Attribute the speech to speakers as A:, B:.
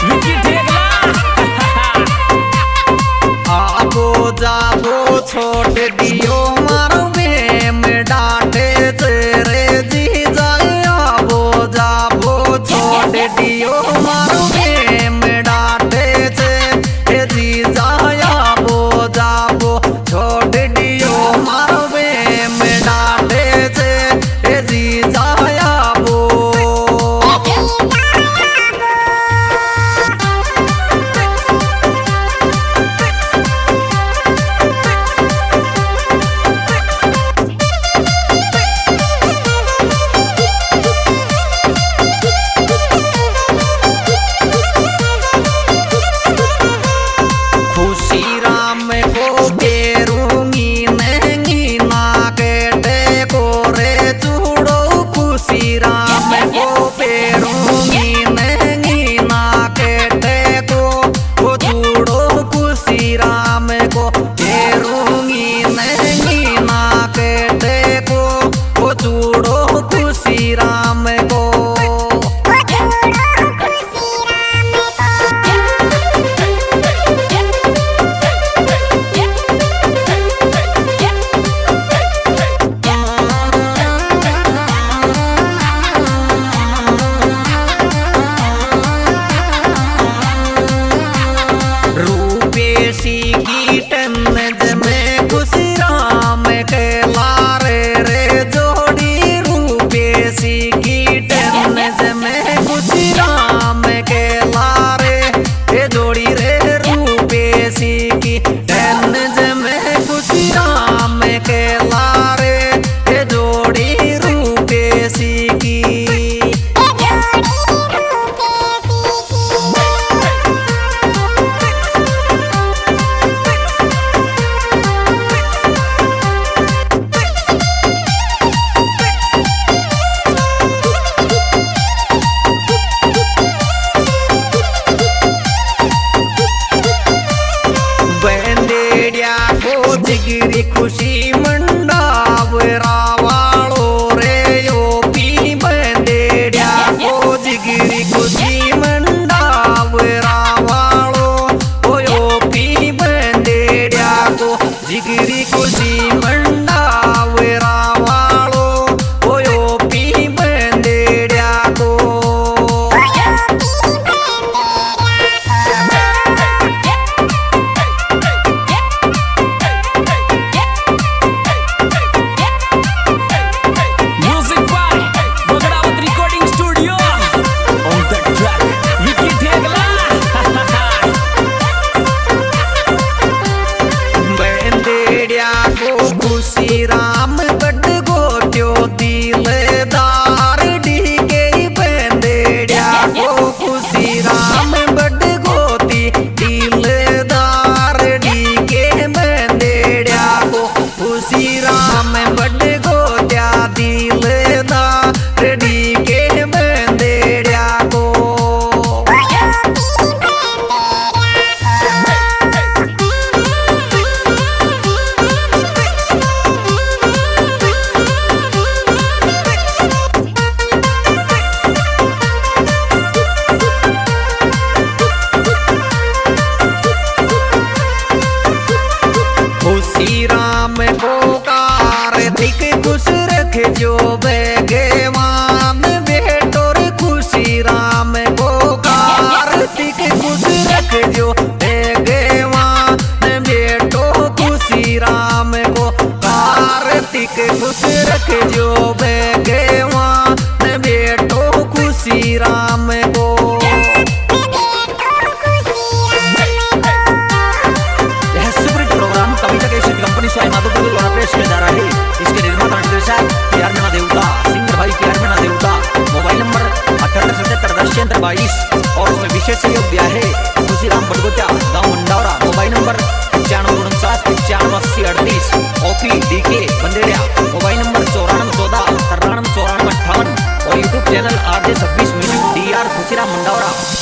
A: विकी ठेगला।
B: आबो जाबो छोड़ दियो मारो में डांटे तेरे जी जाए। आबो जाबो छोड़ दियो मारो में डांटे तेरे जी जाए। आबो जाबो छोड़ दियो मारो में डांटे तेरे जी जाए। आबो खुशी राम को पेरूंगी नंगी ना केटे को रे चूड़ो। खुशी राम को पेरूंगी नंगी ना केटे को वो चूड़ो। खुशी राम को पेरूंगी नंगी ना केटे को वो चूड़ो। खुशी राम को रूपेशी की टन्नज में खुशी राम के लारे रे जोड़ी। रूपेशी की टन्नज में खुशी राम के लारे रे जोड़ी रे। रूपेशी की टन्नज में खुशी राम के लारे रे जोड़ी। रूपेशी की बंदेड़िया को जिगरी खुशी मंडाव रावालो रे यो पी। बंदेड़िया को जिगरी खुशी मंडाव रावालो ओ यो पी। बंदेड़िया को जिगरी खुशी मंडाव रावालो ओ यो पी। बंदेड़िया को
A: music by Bagdawat recording studio. On the track Vicky Thegla.
B: Bandediya को खुशी राम बड़ गोट्यो दिलदार डीके। बंदेड़िया को खुशी राम बड़ गोती दिलदार डीके। बंदेड़िया को खुशी राम बड़ गोत्या दिलदार डीके। बंदेड़िया को खुशी राम को कार्तिक खुश रख जो बेगेवान बेटोर। खुशी राम को कार्तिक खुश रख जो बेगेवान बेटो। खुशी राम को कार्तिक खुश रख जो बेगेवान बेटो। खुशी राम को कंपनी स्वयं माधोपुर द्वारा पेश किया जा रहा है। इसके निर्माता निर्देशक प्यार मीना देवता, सिंगर भाई प्यार मीना देवता। मोबाइल नंबर 787710 और उसमें विशेष सहयोग दिया है खुशी राम बड़गोत्या, गाँव मंडावरा। मोबाइल नंबर 9549 ओपी डीके बंदेड़िया। मोबाइल नंबर 9414 93 94 58 और YouTube channel RJ26 music DR खुशी राम मंडावरा।